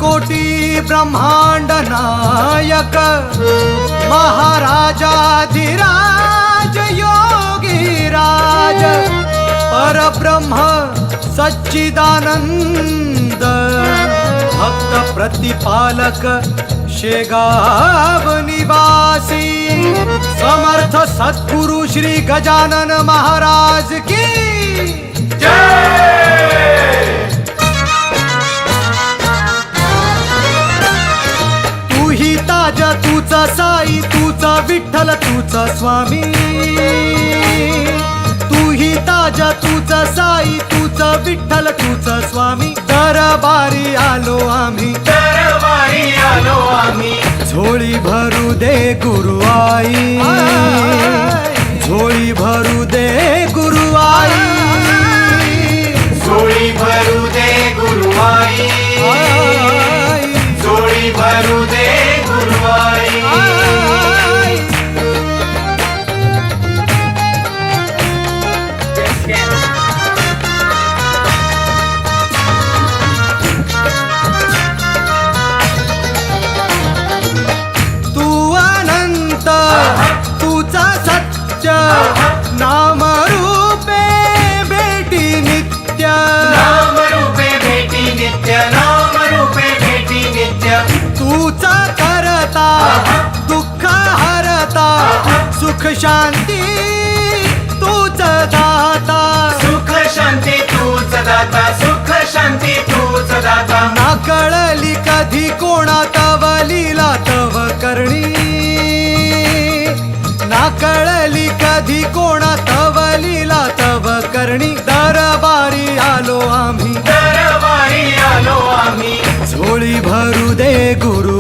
कोटी ब्रह्मांड नायक महाराजाधिराज योगी राज परब्रह्म सच्चिदानंद भक्त प्रतिपालक शेगाव निवासी समर्थ सद्गुरु श्री गजानन महाराज की जय। तू ही ताज तूचा साई तूचा विठ्ठल तूचा स्वामी तू ही ताज तूचा साई तूचा विठ्ठल तूचा स्वामी दरबारी आलो आम्ही झोळी भरू दे गुरु आई झोळी भरू दे गुरु आई झोळी भरू दे गुरु आई झोळी भरू दे गुरु आई तू अनंत तुझा सत्य नाम रूपे भेटी नित्य नाम रूपे भेटी नित्य नाम रूपे भेटी नित्य तूचा करता दुःख हरता सुख शांती तूच दाता सुख शांती तूच दाता सुख शांती तूच दाता ना कळली कधी कोणा तव लीला तव करणी ना कळली कधी कोणा तव लीला तव करणी दरबारी आलो आम्ही दरबारी आलो आम्ही झोळी भरू दे गुरु